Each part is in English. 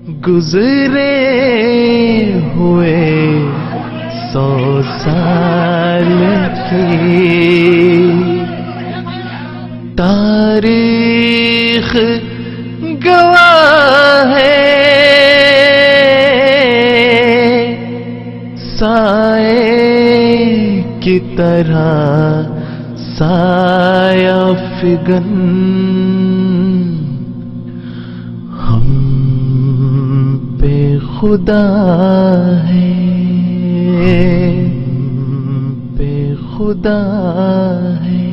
गुजरे हुए 100 साल की तारीख गवाह है, साए की तरह साया फिगन हम पे खुदा है, पे खुदा है,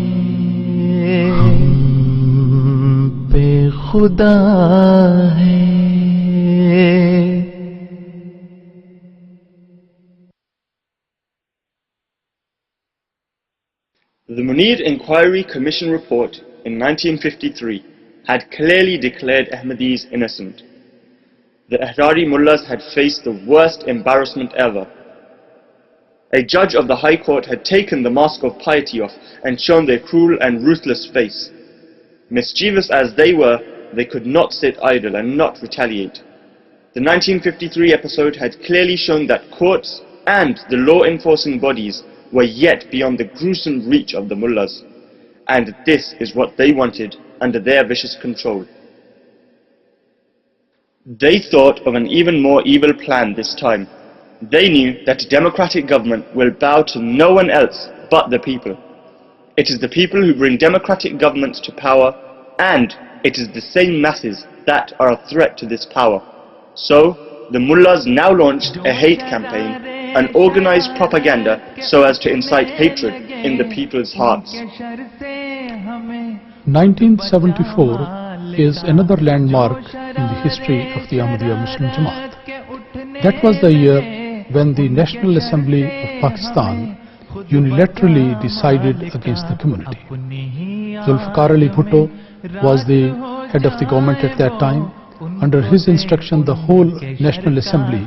पे खुदा है। The Munir Inquiry Commission report in 1953 had clearly declared Ahmadis innocent. The Ahrari mullahs had faced the worst embarrassment ever. A judge of the High Court had taken the mask of piety off and shown their cruel and ruthless face. Mischievous as they were, they could not sit idle and not retaliate. The 1953 episode had clearly shown that courts and the law-enforcing bodies were yet beyond the gruesome reach of the mullahs, and this is what they wanted under their vicious control. They thought of an even more evil plan this time. They knew that a democratic government will bow to no one else but the people. It is the people who bring democratic governments to power, and it is the same masses that are a threat to this power. So, the mullahs now launched a hate campaign, an organized propaganda so as to incite hatred in the people's hearts. 1974 is another landmark in the history of the Ahmadiyya Muslim Jamaat. That was the year when the National Assembly of Pakistan unilaterally decided against the community. Zulfikar Ali Bhutto was the head of the government at that time. Under his instruction, the whole National Assembly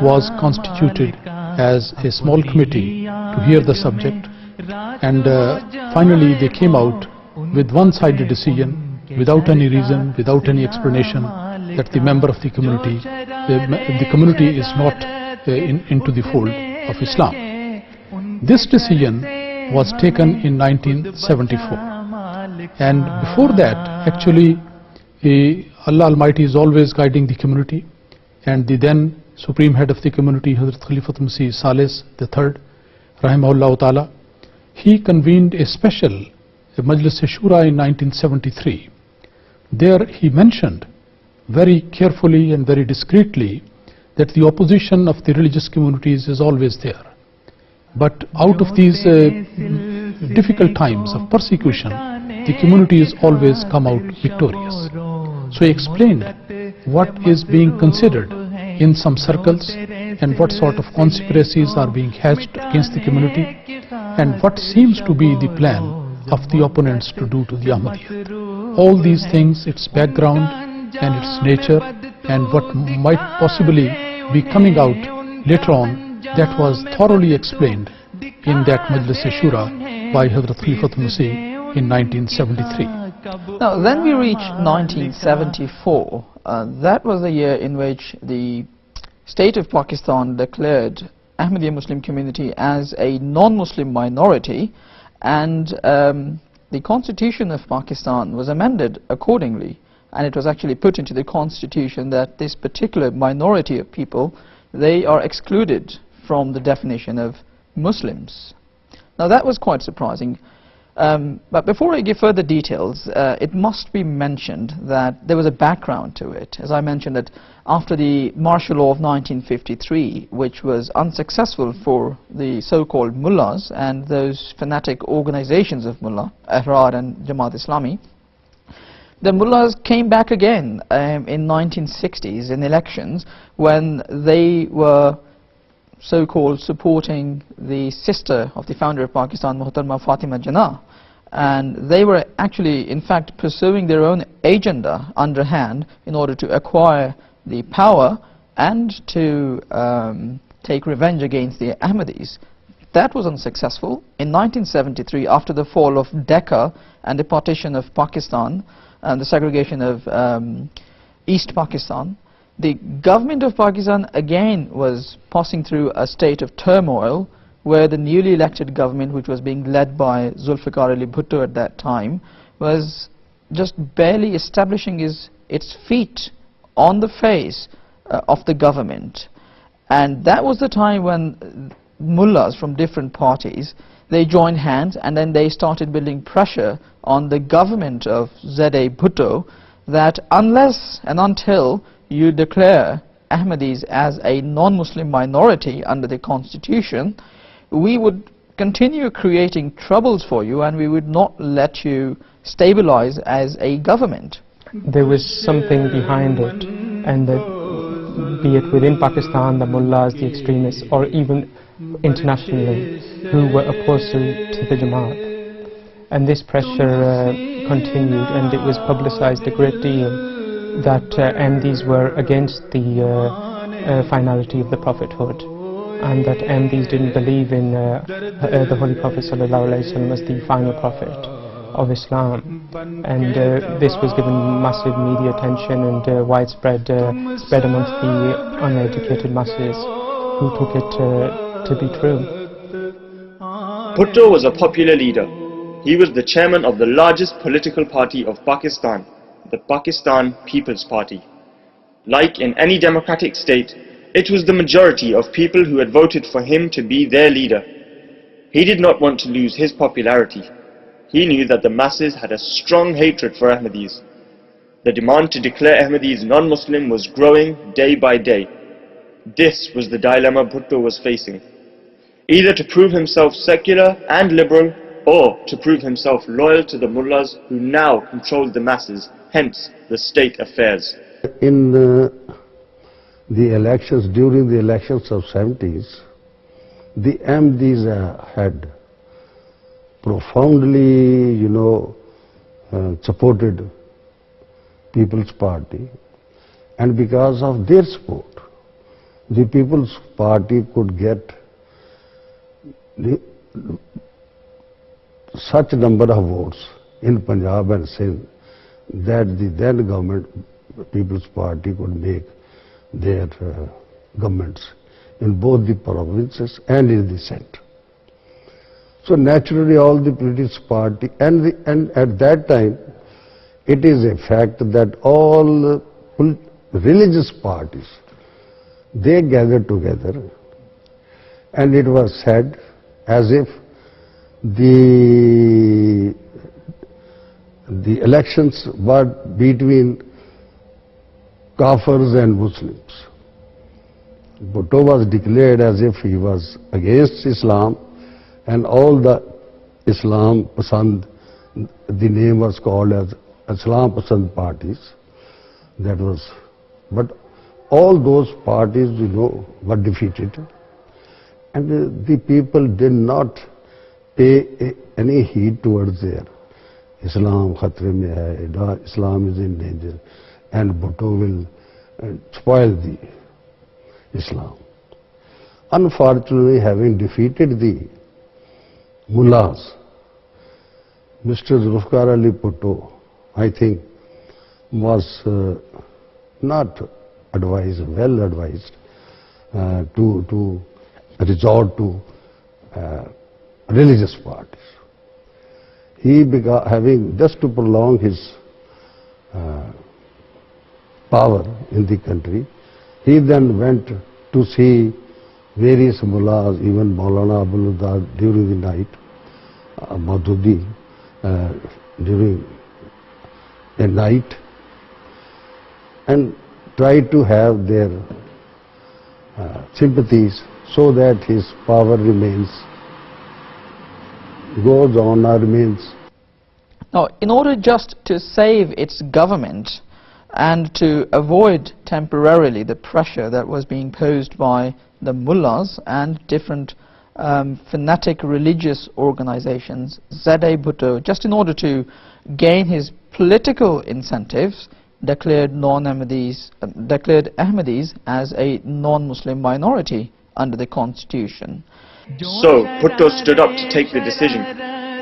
was constituted as a small committee to hear the subject, and finally they came out with one-sided decision, without any reason, without any explanation, that the member of the community is not into the fold of Islam. This decision was taken in 1974, and before that, actually, Allah Almighty is always guiding the community, and the then Supreme Head of the community, Hazrat Khalifatul Masih Salis III, Rahimahullah Ta'ala, he convened a special Majlis Shura in 1973. There he mentioned very carefully and very discreetly that the opposition of the religious communities is always there. But out of these difficult times of persecution, the communities always come out victorious. So he explained what is being considered in some circles and what sort of conspiracies are being hatched against the community and what seems to be the plan of the opponents to do to the Ahmadiyya. All these things, its background and its nature and what might possibly be coming out later on, that was thoroughly explained in that Majlis Shura by Hazrat Khalifatul Masih in 1973. Now then we reach 1974. That was the year in which the state of Pakistan declared Ahmadiyya Muslim community as a non-Muslim minority, and the constitution of Pakistan was amended accordingly, and it was actually put into the constitution that this particular minority of people, they are excluded from the definition of Muslims. Now that was quite surprising. But before I give further details, it must be mentioned that there was a background to it. As I mentioned, that after the martial law of 1953, which was unsuccessful for the so-called mullahs and those fanatic organizations of mullah, Ahrar and Jamaat Islami, the mullahs came back again in 1960s in elections when they were so-called supporting the sister of the founder of Pakistan, Muhtarama Fatima Jinnah, and they were actually in fact pursuing their own agenda underhand in order to acquire the power and to take revenge against the Ahmadis. That was unsuccessful. In 1973, after the fall of Decca and the partition of Pakistan and the segregation of East Pakistan, The government of Pakistan again was passing through a state of turmoil, where the newly elected government, which was being led by Zulfikar Ali Bhutto at that time, was just barely establishing its feet on the face of the government. And that was the time when mullahs from different parties, they joined hands, and then they started building pressure on the government of Z.A. Bhutto that unless and until you declare Ahmadis as a non-Muslim minority under the constitution, we would continue creating troubles for you and we would not let you stabilize as a government. There was something behind it, and that, be it within Pakistan, the mullahs, the extremists, or even internationally, who were opposed to the Jamaat. And this pressure continued, and it was publicized a great deal that Ahmadis were against the finality of the prophethood, and that Ahmadis didn't believe in the Holy Prophet ﷺ as the final prophet of Islam. And this was given massive media attention and widespread spread amongst the uneducated masses who took it to be true. Bhutto was a popular leader. He was the chairman of the largest political party of Pakistan, the Pakistan People's Party. Like in any democratic state, it was the majority of people who had voted for him to be their leader. He did not want to lose his popularity. He knew that the masses had a strong hatred for Ahmadis. The demand to declare Ahmadis non-Muslim was growing day by day. This was the dilemma Bhutto was facing. Either to prove himself secular and liberal, or to prove himself loyal to the mullahs who now controlled the masses, hence the state affairs. In the elections, during the elections of 70s, the Ahmadis had profoundly, supported People's Party, and because of their support, the People's Party could get such number of votes in Punjab and Sindh that the then government, People's Party, could make their governments in both the provinces and in the centre. So naturally all the political party, and at that time it is a fact that all religious parties, they gathered together, and it was said as if the elections were between Kafirs and Muslims. Bhutto was declared as if he was against Islam, and all the Islam Pasand, the name was called as Islam Pasand parties. That was, but all those parties, were defeated, and the people did not pay any heed towards their Islam khatre mein hai, Islam is in danger, and Bhutto will spoil the Islam. Unfortunately, having defeated the mullahs, Mr. Zulfikar Ali Bhutto, I think, was not advised, well advised, to resort to religious parties. He began, having just to prolong his power in the country, he then went to see various mullahs, even Maulana Abul Huda during the night, Maududi during the night, and tried to have their sympathies so that his power goes on or remains. Now, in order just to save its government and to avoid temporarily the pressure that was being posed by the mullahs and different fanatic religious organizations, Z.A. Bhutto, just in order to gain his political incentives, declared Ahmadis as a non-Muslim minority under the constitution. So Bhutto stood up to take the decision.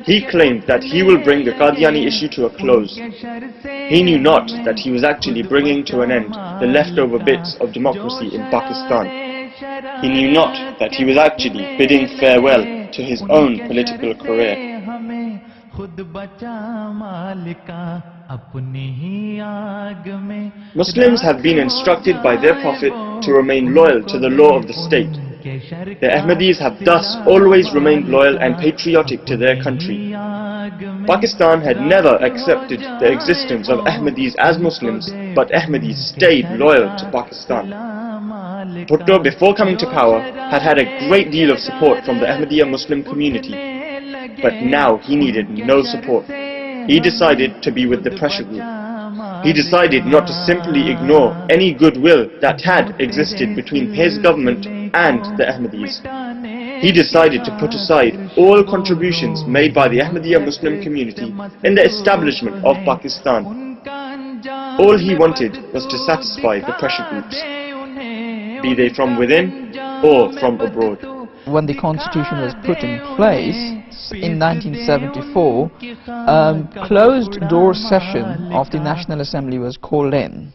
He claimed that he will bring the Qadiani issue to a close. He knew not that he was actually bringing to an end the leftover bits of democracy in Pakistan. He knew not that he was actually bidding farewell to his own political career. Muslims have been instructed by their Prophet to remain loyal to the law of the state. The Ahmadis have thus always remained loyal and patriotic to their country. Pakistan had never accepted the existence of Ahmadis as Muslims, but Ahmadis stayed loyal to Pakistan. Bhutto, before coming to power, had a great deal of support from the Ahmadiyya Muslim community, but now he needed no support. He decided to be with the pressure group. He decided not to simply ignore any goodwill that had existed between his government and the Ahmadis. He decided to put aside all contributions made by the Ahmadiyya Muslim community in the establishment of Pakistan. All he wanted was to satisfy the pressure groups, be they from within or from abroad. When the constitution was put in place in 1974, closed door session of the National Assembly was called in.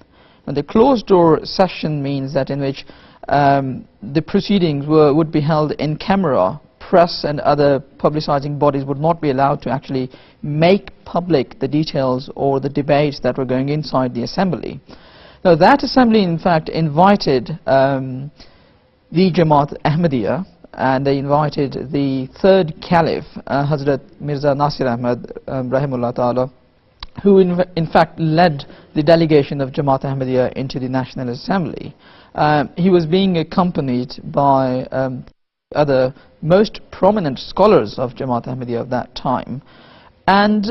And the closed door session means that in which the proceedings would be held in camera. Press and other publicizing bodies would not be allowed to actually make public the details or the debates that were going inside the assembly. Now that assembly in fact invited the Jamaat Ahmadiyya, and they invited the third caliph, Hazrat Mirza Nasir Ahmad Rahimullah Ta'ala, who in fact led the delegation of Jamaat Ahmadiyya into the National Assembly. He was being accompanied by other most prominent scholars of Jamaat Ahmadiyya of that time. And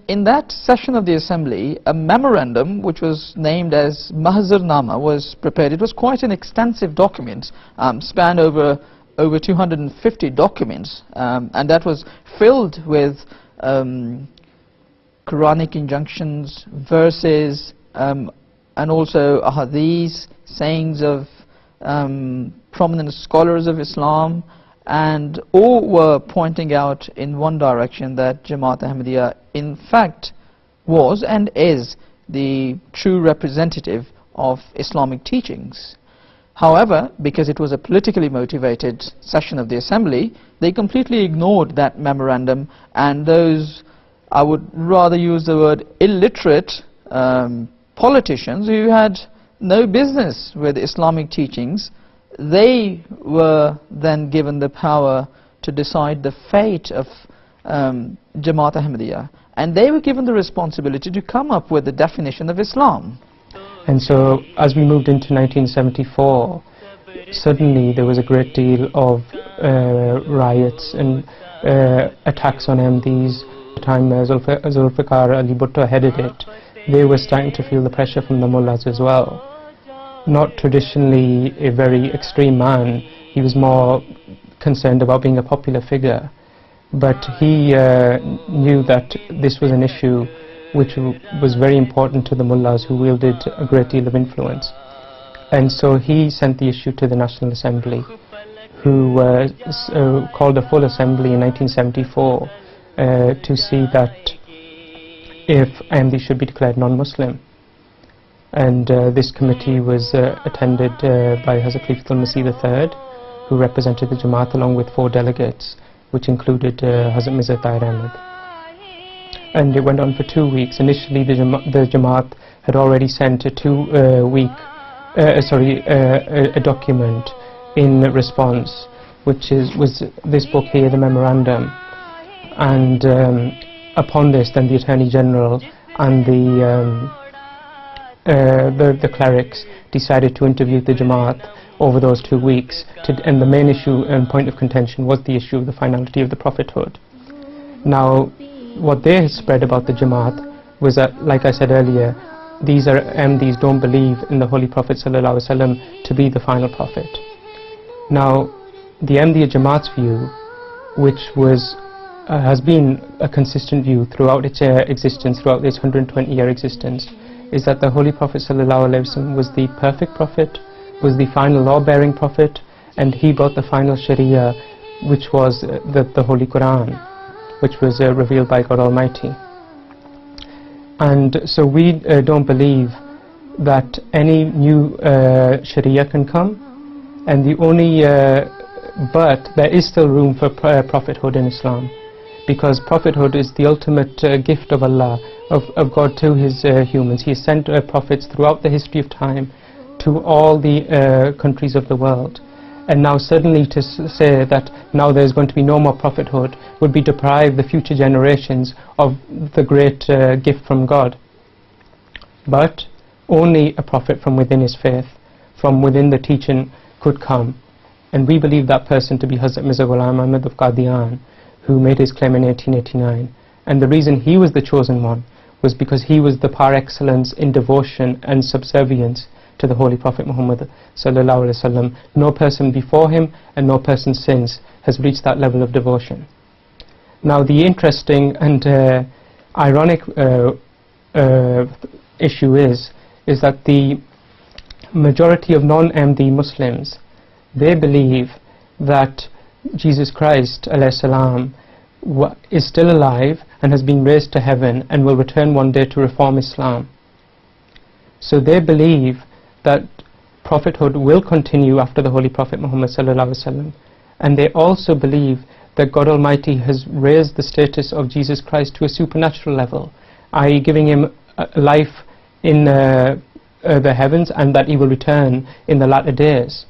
in that session of the Assembly, a memorandum which was named as Mahzarnama was prepared. It was quite an extensive document, spanned over 250 documents, and that was filled with Quranic injunctions, verses, and also ahadith, sayings of prominent scholars of Islam, and all were pointing out in one direction that Jamaat Ahmadiyya in fact was and is the true representative of Islamic teachings. However, because it was a politically motivated session of the Assembly, they completely ignored that memorandum, and those, I would rather use the word illiterate politicians who had no business with Islamic teachings, they were then given the power to decide the fate of Jamaat Ahmadiyya, and they were given the responsibility to come up with the definition of Islam. And so as we moved into 1974, suddenly there was a great deal of riots and attacks on Ahmadis. At the time Zulfikar Ali Bhutto headed it. They were starting to feel the pressure from the mullahs as well. Not traditionally a very extreme man, he was more concerned about being a popular figure, but he knew that this was an issue which was very important to the mullahs, who wielded a great deal of influence. And so he sent the issue to the National Assembly, who called a full assembly in 1974 to see that if Ahmadi should be declared non-Muslim. And this committee was attended by Hazrat Khalifatul Masih III, who represented the Jamaat along with 4 delegates, which included Hazrat Mirza Tahir Ahmad. And it went on for 2 weeks. Initially the Jamaat had already sent a document in response, which was this book here, the memorandum. And upon this, then the Attorney General and the clerics decided to interview the Jamaat over those 2 weeks, and the main issue and point of contention was the issue of the finality of the prophethood. Now, what they spread about the Jamaat was that, like I said earlier, these Ahmadis don't believe in the Holy Prophet ﷺ to be the final prophet. Now, the Ahmadiyya Jamaat's view, which has been a consistent view throughout its existence, throughout its 120-year existence, is that the Holy Prophet ﷺ was the perfect prophet, was the final law-bearing prophet, and he brought the final Sharia, which was the Holy Quran. which was revealed by God Almighty. And so we don't believe that any new Sharia can come, and the only but there is still room for prophethood in Islam, because prophethood is the ultimate gift of Allah, of God to His humans. He has sent prophets throughout the history of time to all the countries of the world, and now suddenly to say that now there's going to be no more prophethood would be deprive the future generations of the great gift from God. But only a prophet from within his faith, from within the teaching, could come. And we believe that person to be Hazrat Mirza Ghulam Ahmad of Qadian, who made his claim in 1889. And the reason he was the chosen one was because he was the par excellence in devotion and subservience to the Holy Prophet Muhammad sallallahu alaihi wasallam. No person before him and no person since has reached that level of devotion. Now the interesting and ironic issue is that the majority of non-Ahmadi Muslims, they believe that Jesus Christ alayhi salam is still alive and has been raised to heaven and will return one day to reform Islam. So they believe that prophethood will continue after the Holy Prophet Muhammad sallallahu alaihi wasallam, and they also believe that God Almighty has raised the status of Jesus Christ to a supernatural level, i.e. giving him life in the heavens, and that he will return in the latter days.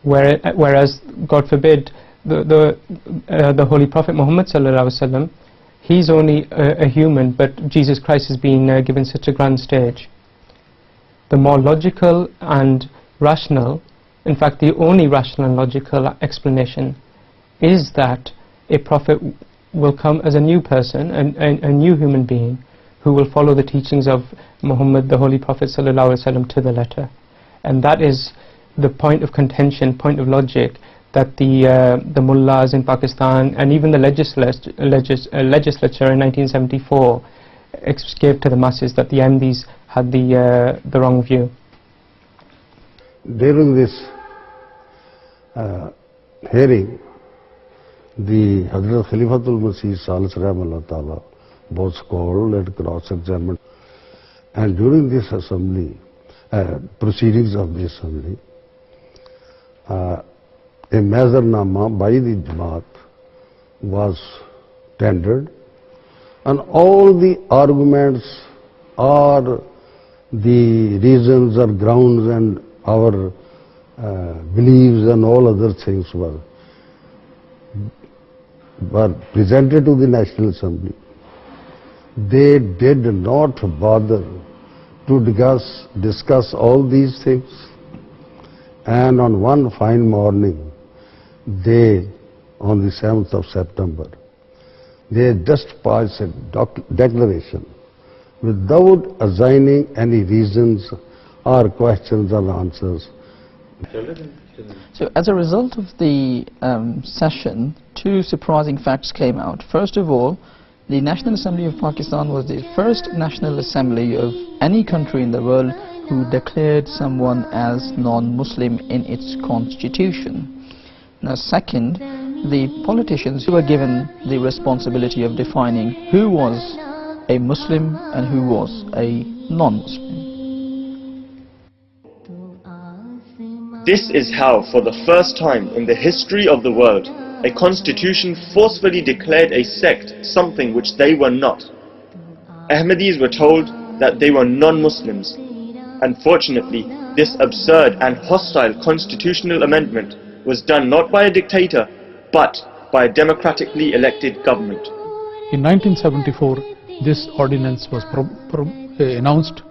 Whereas, God forbid, the Holy Prophet Muhammad sallallahu alaihi wasallam, he's only a human, but Jesus Christ has been given such a grand stage. The more logical and rational, in fact the only rational and logical explanation, is that a prophet will come as a new person, a new human being, who will follow the teachings of Muhammad, the Holy Prophet sallallahu alaihi wasallam, to the letter. And that is the point of contention, point of logic, that the mullahs in Pakistan and even the legislature in 1974 gave to the masses, that the Ahmadis had the wrong view. During this hearing, the Hazrat Khalifatul Masih Salis Rahimahullah Ta'ala was called and cross-examined, and during this assembly, proceedings of the assembly, a Mazarnama by the Jamaat was tendered, and all the arguments or the reasons or grounds and our beliefs and all other things were presented to the National Assembly. They did not bother to discuss all these things, and on one fine morning, on the 7th of September, they just passed a declaration without assigning any reasons or questions or answers. So as a result of the session, two surprising facts came out. First of all, the National Assembly of Pakistan was the first National Assembly of any country in the world who declared someone as non-Muslim in its constitution. Now second, the politicians were given the responsibility of defining who was a Muslim and who was a non-Muslim. This is how, for the first time in the history of the world, a constitution forcefully declared a sect something which they were not. Ahmadis were told that they were non-Muslims. Unfortunately, this absurd and hostile constitutional amendment was done not by a dictator, but by a democratically elected government. In 1974, this ordinance was announced,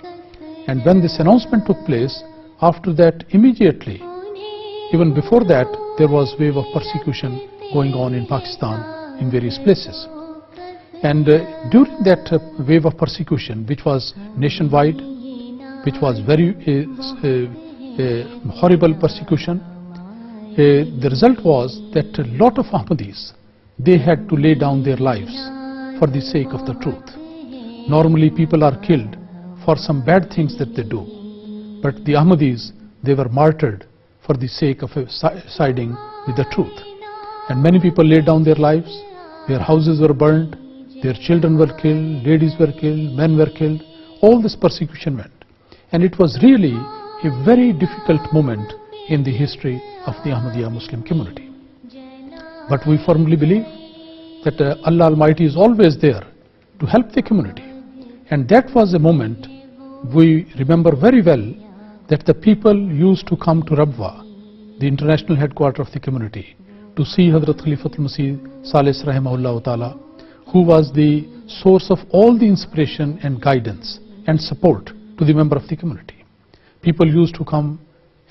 and when this announcement took place, after that immediately, even before that, there was wave of persecution going on in Pakistan in various places. And during that wave of persecution, which was nationwide, which was very horrible persecution, the result was that a lot of Ahmadis, they had to lay down their lives for the sake of the truth. Normally people are killed for some bad things that they do, but the Ahmadis, they were martyred for the sake of siding with the truth. And many people laid down their lives, Their houses were burned, their children were killed, ladies were killed, men were killed. All this persecution went. And it was really a very difficult moment in the history of the Ahmadiyya Muslim community. But we firmly believe that Allah Almighty is always there to help the community. And that was a moment we remember very well, that the people used to come to Rabwa, the international headquarters of the community, to see Hazrat Khalifatul Masih Salis Rahimahullah Ta'ala, who was the source of all the inspiration and guidance and support to the member of the community. People used to come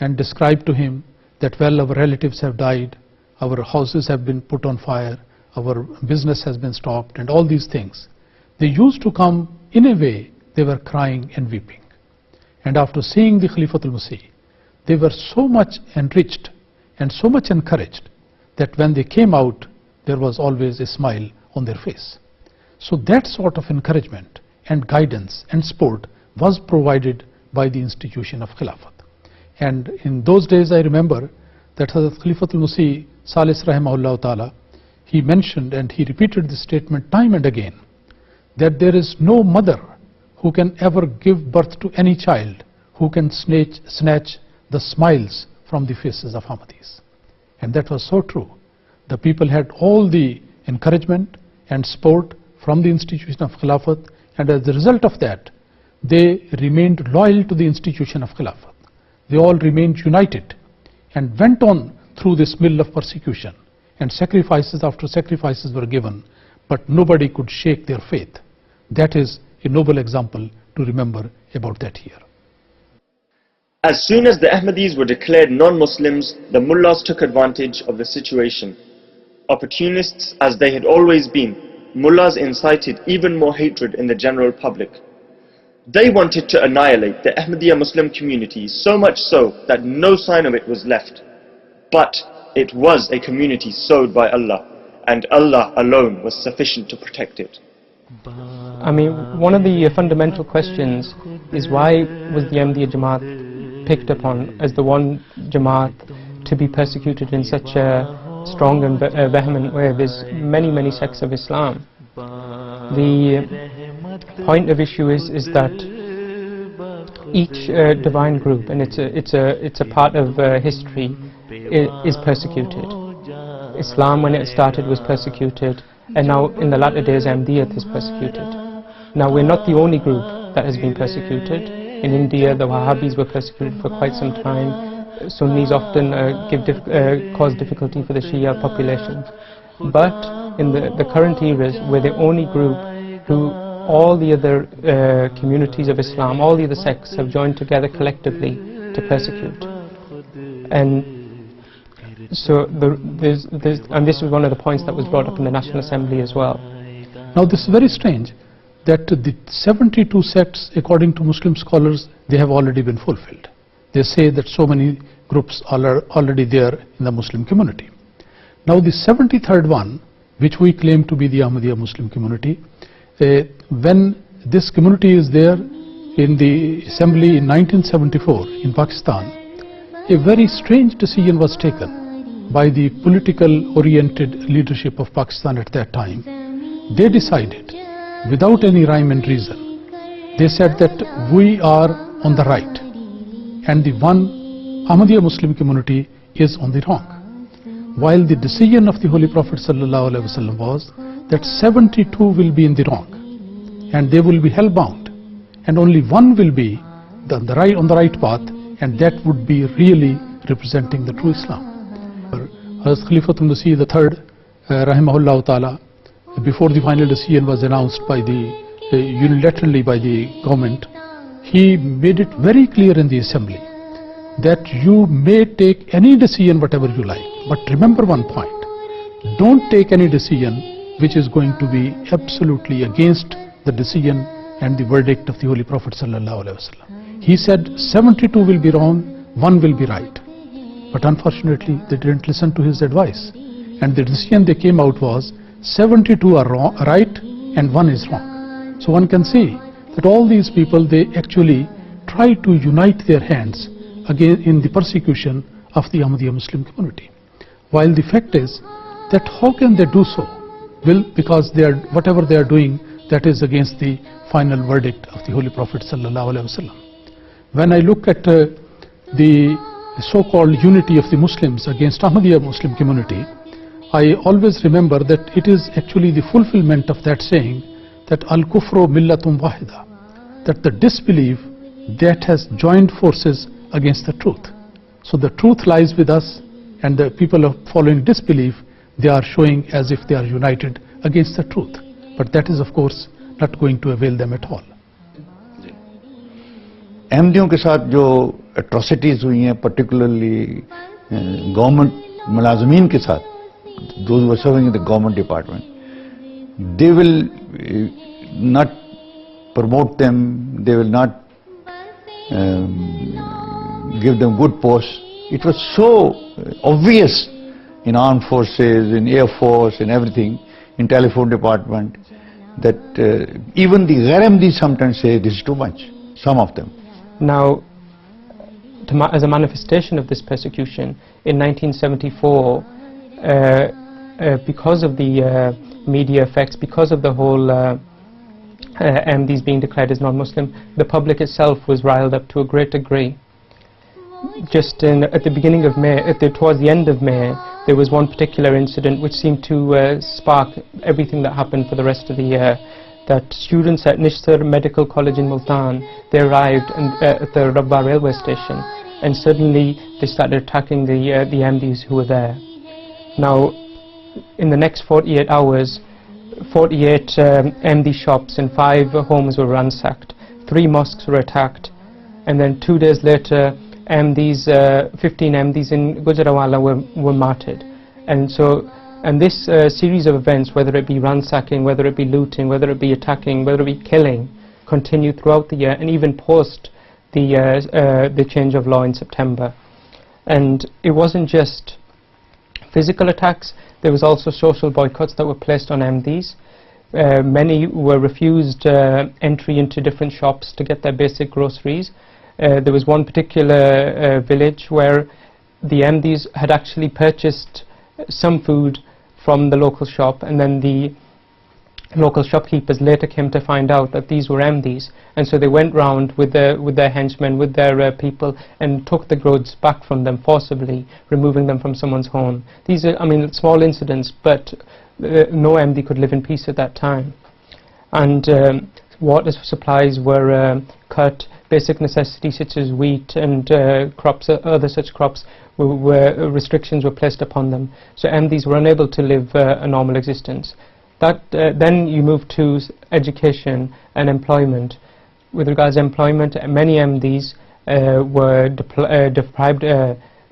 and describe to him that, well, our relatives have died, our houses have been put on fire, our business has been stopped, and all these things. They used to come in a way, they were crying and weeping. And after seeing the Khalifatul Masih, they were so much enriched and so much encouraged that when they came out, there was always a smile on their face. So that sort of encouragement and guidance and support was provided by the institution of Khilafat. And in those days I remember that Hazrat Khalifatul Masih Salis Rahimahullah Ta'ala, he mentioned and he repeated this statement time and again, that there is no mother who can ever give birth to any child who can snatch the smiles from the faces of Ahmadis. And that was so true. The people had all the encouragement and support from the institution of Khilafat, and as a result of that, they remained loyal to the institution of Khilafat. They all remained united and went on through this mill of persecution, and sacrifices after sacrifices were given, but nobody could shake their faith. That is a noble example to remember about that year. As soon as the Ahmadis were declared non-Muslims, the mullahs took advantage of the situation. Opportunists as they had always been, mullahs incited even more hatred in the general public. They wanted to annihilate the Ahmadiyya Muslim community, so much so that no sign of it was left. But it was a community sowed by Allah, and Allah alone was sufficient to protect it. I mean, one of the fundamental questions is, why was the Ahmadiyya Jamaat picked upon as the one Jamaat to be persecuted in such a strong and vehement way? There's many sects of Islam. The point of issue is that each divine group, and it's a part of history, is persecuted. Islam, when it started, was persecuted, and now in the latter days Ahmadiyyat is persecuted. Now we're not the only group that has been persecuted. In India, the Wahhabis were persecuted for quite some time. Sunnis often cause difficulty for the Shia population. But in the current eras, we're the only group who all the other communities of Islam, all the other sects have joined together collectively to persecute. And so and this was one of the points that was brought up in the National Assembly as well. Now this is very strange, that the 72 sects, according to Muslim scholars, they have already been fulfilled. They say that so many groups are already there in the Muslim community. Now the 73rd one, which we claim to be the Ahmadiyya Muslim community, when this community is there in the assembly in 1974 in Pakistan, a very strange decision was taken by the political oriented leadership of Pakistan at that time. They decided, without any rhyme and reason, they said that we are on the right and the one Ahmadiyya Muslim community is on the wrong. While the decision of the Holy Prophet ﷺ was that 72 will be in the wrong and they will be hellbound, and only one will be on the right path, and that would be really representing the true Islam. Hazrat Khalifatul Masih III, Rahimahullah Ta'ala, before the final decision was announced by unilaterally by the government, he made it very clear in the assembly that you may take any decision whatever you like, but remember one point: don't take any decision which is going to be absolutely against the decision and the verdict of the Holy Prophet ﷺ. He said 72 will be wrong, one will be right. But unfortunately they didn't listen to his advice, and the decision they came out was 72 are right and one is wrong. So one can see that all these people, they actually try to unite their hands again in the persecution of the Ahmadiyya Muslim community. While the fact is that how can they do so because whatever they are doing, that is against the final verdict of the Holy Prophet sallallahu alaihi wasallam. When I look at the so-called unity of the Muslims against Ahmadiyya Muslim community, I always remember that it is actually the fulfillment of that saying that al-kufru millatun wahida, that the disbelief that has joined forces against the truth. So the truth lies with us, and the people of following disbelief, they are showing as if they are united against the truth. But that is of course not going to avail them at all. अहमदियों के साथ जो atrocities हुई हैं, particularly government मुलाजमीन के साथ, those who were serving in the government department, they will not promote them, they will not give them good posts. It was so obvious in armed forces, in air force, in everything, in telephone department, that even the Ghair-Ahmadis sometimes say this is too much, some of them. Now, as a manifestation of this persecution, in 1974, because of the media effects, because of the whole Ahmadis being declared as non-Muslim, the public itself was riled up to a great degree. Just at the beginning of May, towards the end of May, there was one particular incident which seemed to spark everything that happened for the rest of the year. That students at Nishtar Medical College in Multan, they arrived at the Rabba railway station, and suddenly they started attacking the Ahmadis who were there. Now, in the next 48 hours, 48 Ahmadi shops and 5 homes were ransacked, 3 mosques were attacked, and then 2 days later, 15 Ahmadis in Gujranwala were martyred. And this series of events, whether it be ransacking, whether it be looting, whether it be attacking, whether it be killing, continued throughout the year, and even post the change of law in September. And it wasn't just physical attacks, there was also social boycotts that were placed on Ahmadis. Many were refused entry into different shops to get their basic groceries. There was one particular village where the Ahmadis had actually purchased some food from the local shop, and then the local shopkeepers later came to find out that these were Ahmadis, and so they went round with their henchmen, with their people, and took the goods back from them forcibly, removing them from someone's home. These are, I mean, small incidents, but no Ahmadi could live in peace at that time. And water supplies were cut, basic necessities such as wheat and crops, other such crops, restrictions were placed upon them. So Ahmadis were unable to live a normal existence. Then you move to education and employment. With regards to employment, many Ahmadis were deprived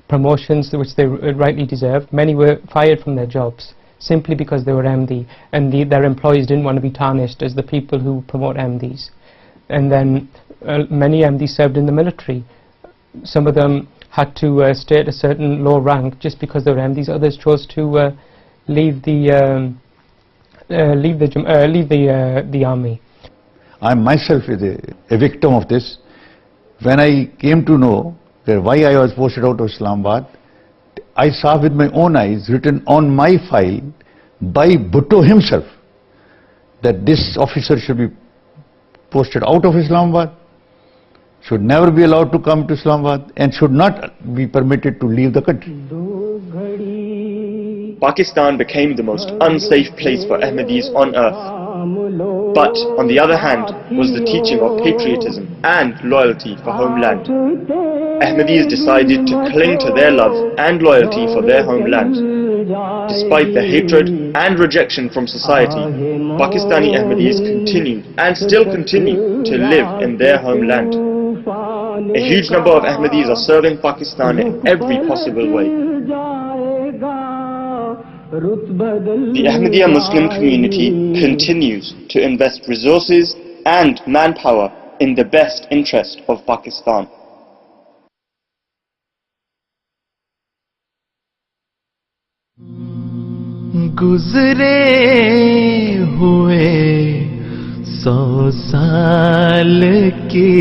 promotions which they rightly deserved. Many were fired from their jobs simply because they were Ahmadi, and their employees didn't want to be tarnished as the people who promote Ahmadis. And then many Ahmadis served in the military. Some of them had to stay at a certain low rank just because they were Ahmadis. Others chose to leave the army. I myself is a victim of this. When I came to know that why I was posted out of Islamabad, I saw with my own eyes written on my file by Bhutto himself that this officer should be posted out of Islamabad, should never be allowed to come to Islamabad, and should not be permitted to leave the country. Pakistan became the most unsafe place for Ahmadis on earth. But, on the other hand, was the teaching of patriotism and loyalty for homeland. Ahmadis decided to cling to their love and loyalty for their homeland. Despite the hatred and rejection from society, Pakistani Ahmadis continued and still continue to live in their homeland. A huge number of Ahmadis are serving Pakistan in every possible way. The Ahmadiyya Muslim community continues to invest resources and manpower in the best interest of Pakistan. गुजरे हुए 100 साल की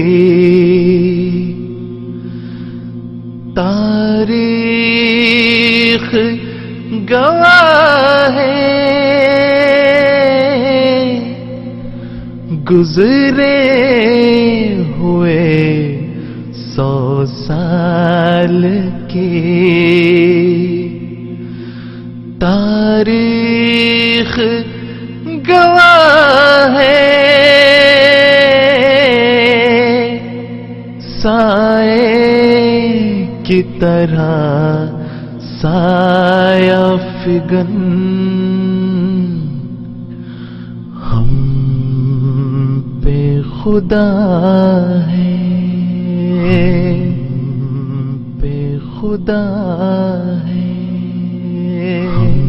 तारीख गवाह है गुजरे हुए 100 साल की तारीख गवाह है, साए की तरह साया फिगन हम पे खुदा है, हम पे खुदा है, हम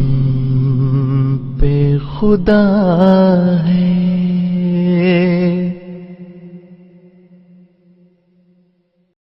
पे खुदा है।